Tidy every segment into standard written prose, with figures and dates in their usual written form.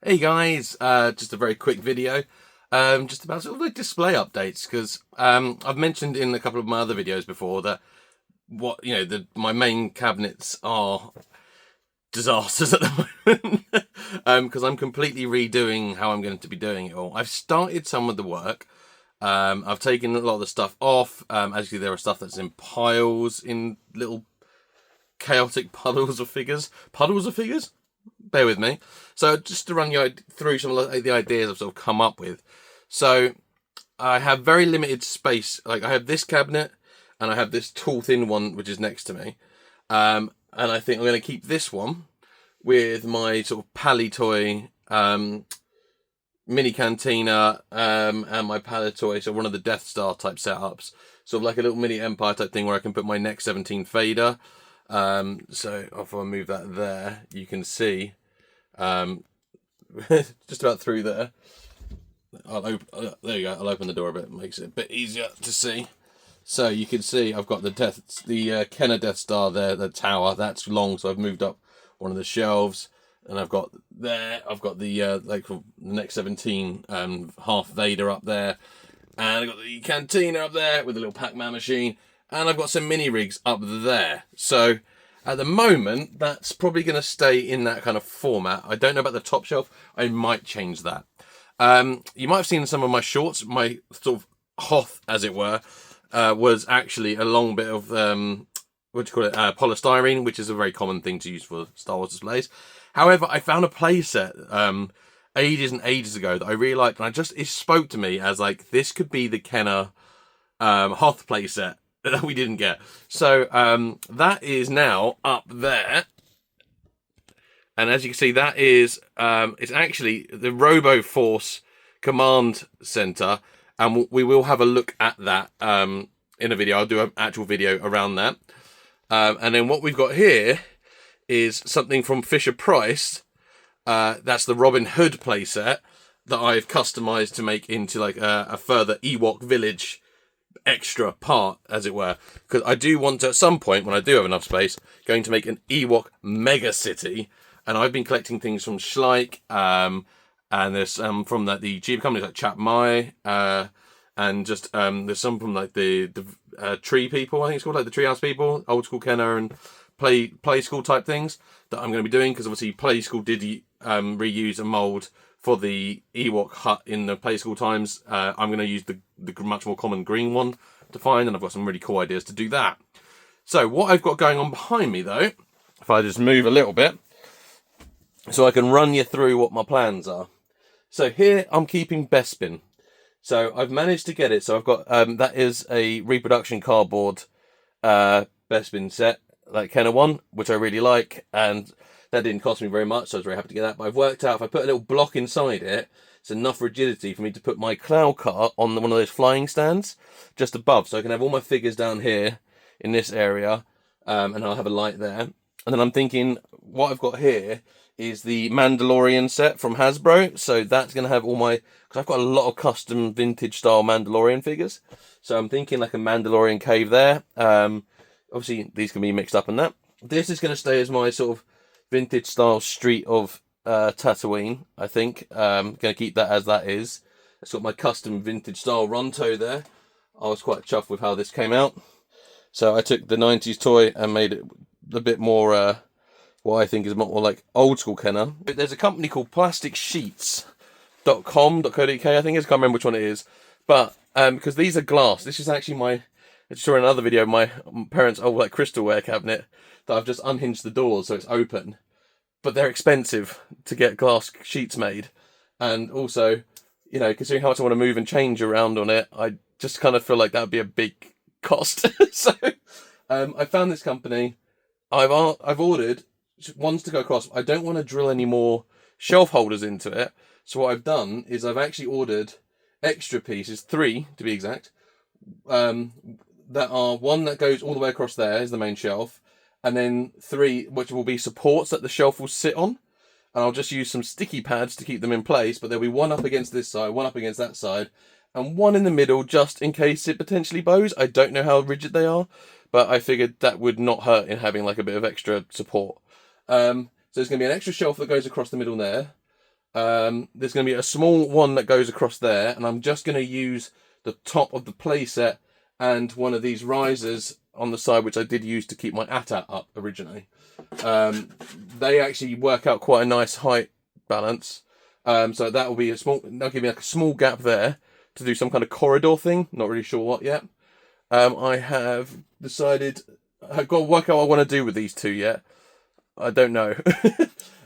Hey guys, just a very quick video, just about sort of like display updates, because I've mentioned in a couple of my other videos before that my main cabinets are disasters at the moment, because I'm completely redoing how I'm going to be doing it all. I've started some of the work. I've taken a lot of the stuff off. Actually, there are stuff that's in piles, in little chaotic puddles of figures. Bear with me. So just to run you through some of the ideas I've sort of come up with. So I have very limited space. Like I have this cabinet and I have this tall thin one which is next to me. And I think I'm going to keep this one with my sort of Palitoy mini cantina and my Palitoy, so one of the Death Star type setups. Sort of like a little mini Empire type thing where I can put my Next 17 fader. So if I move that there, you can see just about through there. There you go. I'll open the door a bit. It makes it a bit easier to see. So you can see I've got the Kenner Death Star there, the tower. That's long, so I've moved up one of the shelves, and I've got the like the Next 17 half Vader up there, and I've got the cantina up there with a little Pac-Man machine. And I've got some mini rigs up there. So at the moment, that's probably going to stay in that kind of format. I don't know about the top shelf. I might change that. You might have seen some of my shorts. My sort of Hoth, as it were, was actually a long bit of, polystyrene, which is a very common thing to use for Star Wars displays. However, I found a playset ages and ages ago that I really liked. And it spoke to me as like, this could be the Kenner Hoth playset that we didn't get. So that is now up there, and as you can see, that is it's actually the Robo Force Command Center, and we will have a look at that in a video. I'll do an actual video around that. And then what we've got here is something from Fisher Price. That's the Robin Hood playset that I've customized to make into like a further Ewok village extra part, as it were, because I do want to, at some point when I do have enough space, going to make an Ewok mega city. And I've been collecting things from Schleich, and there's from the cheaper companies like Chap Mai, and just there's some from like the Tree People, I think it's called, like the Treehouse People, Old School Kenner and Play School type things that I'm going to be doing, because obviously Play School did reuse a mold for the Ewok hut in the Play School times. I'm going to use the much more common green one to find, and I've got some really cool ideas to do that. So what I've got going on behind me, though, if I just move a little bit, so I can run you through what my plans are. So here I'm keeping Bespin. So I've managed to get it. So I've got, that is a reproduction cardboard Bespin set, like Kenner one, which I really like, and that didn't cost me very much, so I was very happy to get that. But I've worked out if I put a little block inside it, it's enough rigidity for me to put my Cloud Cart on one of those flying stands just above, so I can have all my figures down here in this area, and I'll have a light there. And then I'm thinking what I've got here is the Mandalorian set from Hasbro, so that's going to have all my, because I've got a lot of custom vintage style Mandalorian figures, so I'm thinking like a Mandalorian cave there. Obviously these can be mixed up in that. This is going to stay as my sort of vintage style street of Tatooine, I think. Going to keep that as that is. It's got my custom vintage style Ronto there. I was quite chuffed with how this came out. So I took the 90s toy and made it a bit more, what I think is more like old school Kenner. There's a company called plasticsheets.com.co.uk, I think it is. I can't remember which one it is. But because these are glass, this is actually I saw in another video, my parents' old like crystalware cabinet that I've just unhinged the doors so it's open. But they're expensive to get glass sheets made. And also, you know, considering how much I want to move and change around on it, I just kind of feel like that would be a big cost. So I found this company. I've ordered ones to go across. I don't want to drill any more shelf holders into it. So what I've done is I've actually ordered extra pieces, 3 to be exact, that are one that goes all the way across there is the main shelf, and then 3 which will be supports that the shelf will sit on, and I'll just use some sticky pads to keep them in place, but there'll be one up against this side, one up against that side, and one in the middle just in case it potentially bows. I don't know how rigid they are, but I figured that would not hurt in having like a bit of extra support. So there's going to be an extra shelf that goes across the middle there. There's going to be a small one that goes across there, and I'm just going to use the top of the playset and one of these risers on the side, which I did use to keep my AT-AT up originally. They actually work out quite a nice height balance. So that will be that'll give me like a small gap there to do some kind of corridor thing. Not really sure what yet. I have decided, I've got to work out what I want to do with these two yet. I don't know.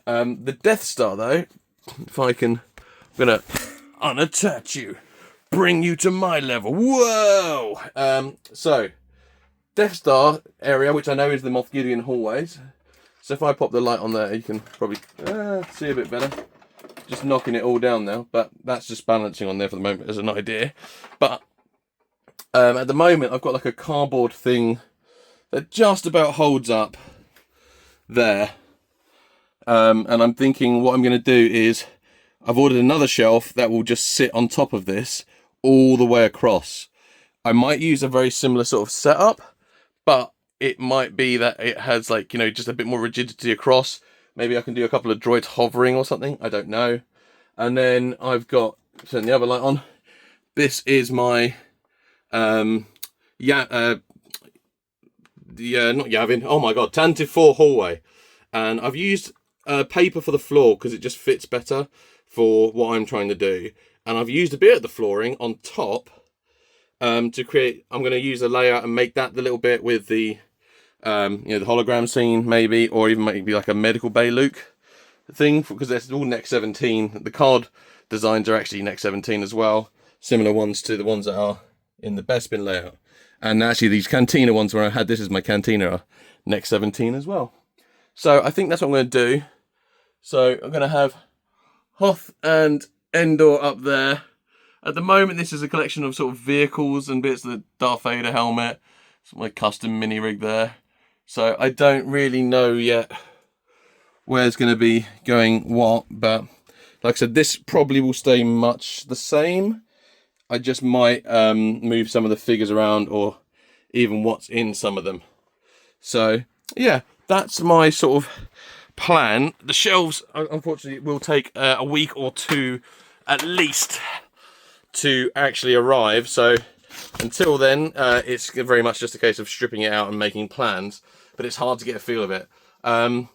The Death Star though, if I can, I'm gonna unattach you, bring you to my level. Whoa! So, Death Star area, which I know is the Moff Gideon hallways. So if I pop the light on there, you can probably see a bit better. Just knocking it all down now, but that's just balancing on there for the moment as an idea. But at the moment, I've got like a cardboard thing that just about holds up there. And I'm thinking what I'm going to do is I've ordered another shelf that will just sit on top of this all the way across. I might use a very similar sort of setup, but it might be that it has like, you know, just a bit more rigidity across. Maybe I can do a couple of droids hovering or something. I don't know. And then I've got, turn the other light on. This is my, not Yavin. Oh my God, Tantive 4 hallway. And I've used paper for the floor because it just fits better for what I'm trying to do. And I've used a bit of the flooring on top to create, I'm going to use a layout and make that the little bit with the, you know, the hologram scene maybe, or even maybe like a medical bay Luke thing, because it's all Next 17. The card designs are actually Next 17 as well. Similar ones to the ones that are in the Bespin layout. And actually these Cantina ones where I had this as my Cantina are Next 17 as well. So I think that's what I'm going to do. So I'm going to have Hoth and Endor up there. At the moment, this is a collection of sort of vehicles and bits of the Darth Vader helmet. It's my custom mini rig there. So I don't really know yet where it's going to be going what, but like I said, this probably will stay much the same. I just might move some of the figures around or even what's in some of them. So yeah, that's my sort of plan. The shelves, unfortunately, will take a week or two at least to actually arrive. So until then, it's very much just a case of stripping it out and making plans. But it's hard to get a feel of it. I've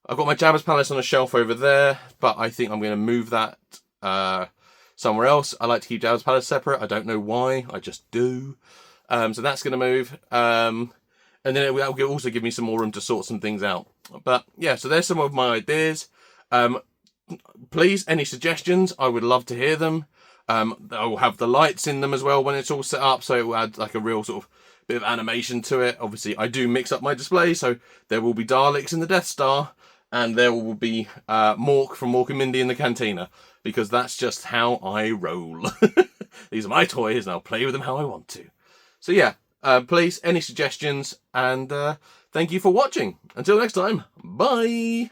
got my Jabba's Palace on a shelf over there, but I think I'm going to move that somewhere else. I like to keep Jabba's Palace separate. I don't know why. I just do. So that's going to move. And then that will also give me some more room to sort some things out. But yeah, so there's some of my ideas. Please, any suggestions? I would love to hear them. I will have the lights in them as well when it's all set up, so it will add like a real sort of bit of animation to it. Obviously, I do mix up my display, so there will be Daleks in the Death Star, and there will be Mork from Mork and Mindy in the Cantina, because that's just how I roll. These are my toys, and I'll play with them how I want to. So yeah, please, any suggestions, and thank you for watching. Until next time, bye!